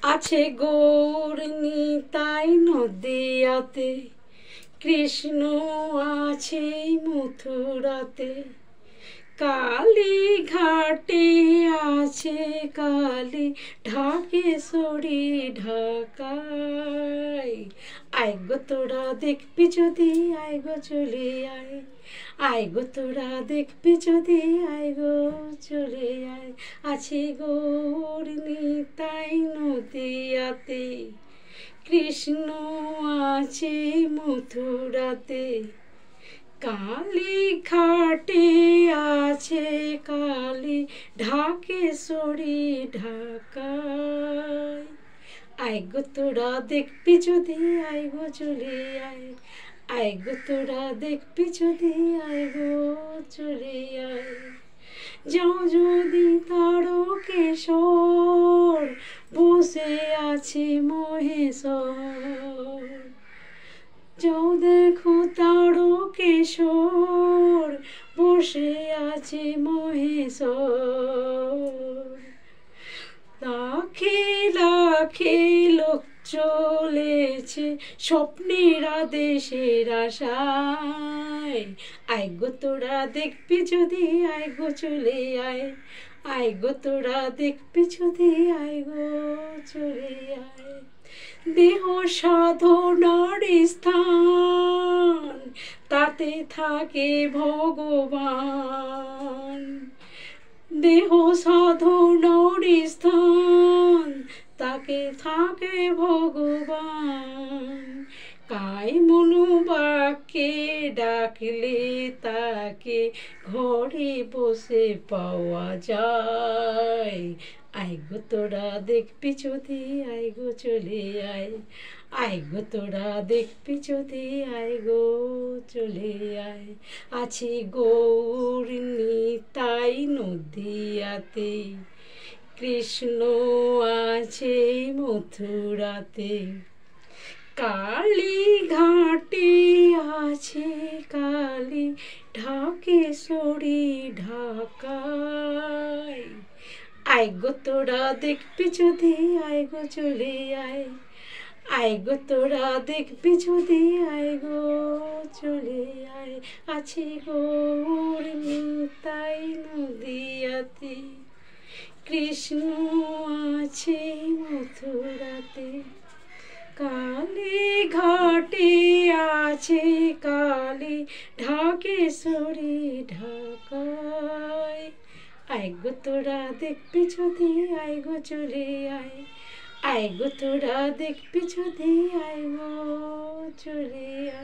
আছে গৌর নিতাই নদিয়াতে, কৃষ্ণ আছে মথুরাতে, কালী ঘাটে আছে কালী, ঢাকেশ্বরী ঢাকায়। আয় গো তোরা দেখবি যদি, আয় গো চলে আয়, আয় গো তোরা দেখবি যদি, আয় গো চলে আয়। আছে গৌর নিতাই নদিয়াতে, কৃষ্ণ আছে মথুরাতে, কালী ঘাটে আছে কালী, ঢাকেশ্বরী ঢাকায়। আয় গো তোরা দেখবি যদি, আয় গো চলে আয়, আয় গো তোরা দেখবি যদি, আয় গো চলে আয়। যাও যদি তারকেশ্বর, বসে আছে মহেশ্বর, যাও দেখো তারকেশ্বর, বসে আছে মহেশ্বর। লাখে লাখে লোক চলেছে স্বপ্নের আদেশের আশায়। আয় গো তোরা দেখবি যদি, আয় গো চলে আয়, আয় গো তোরা দেখবি যদি, আয় গো চলে আয়। দেহ সাধনার স্থান, তাতে থাকে ভগবান। দেহ সাধনার স্থান, তাকে থাকে ভগবান। কায় মনোবাক্যে ডাকলে তাকে ঘরে বসে পাওয়া যায়। আয় গো তোরা দেখবি যদি, আয় গো চলে আয়, আয় গো তোরা দেখবি যদি, আয় গো চলে আয়। আছে গৌর নিতাই নদিয়াতে, কৃষ্ণ আছে মথুরাতে, কালী ঘাটে আছে কালী, ঢাকেশ্বরী ঢাকায়। আয় গো তোরা দেখবি যদি, আয় গো চলে আয়, আয় গো তোরা দেখবি যদি, আয় গো চলে আয়। আছে গৌর নিতাই নদিয়াতে, কৃষ্ণ আছে মথুরাতে, কালী ঘাটে আছে কালী, ঢাকেশ্বরী ঢাকায়। আয় গো তোরা দেখবি যদি, আয় গো চলে আয়, আয় গো তোরা দেখবি যদি, আয় গো চলে আয়।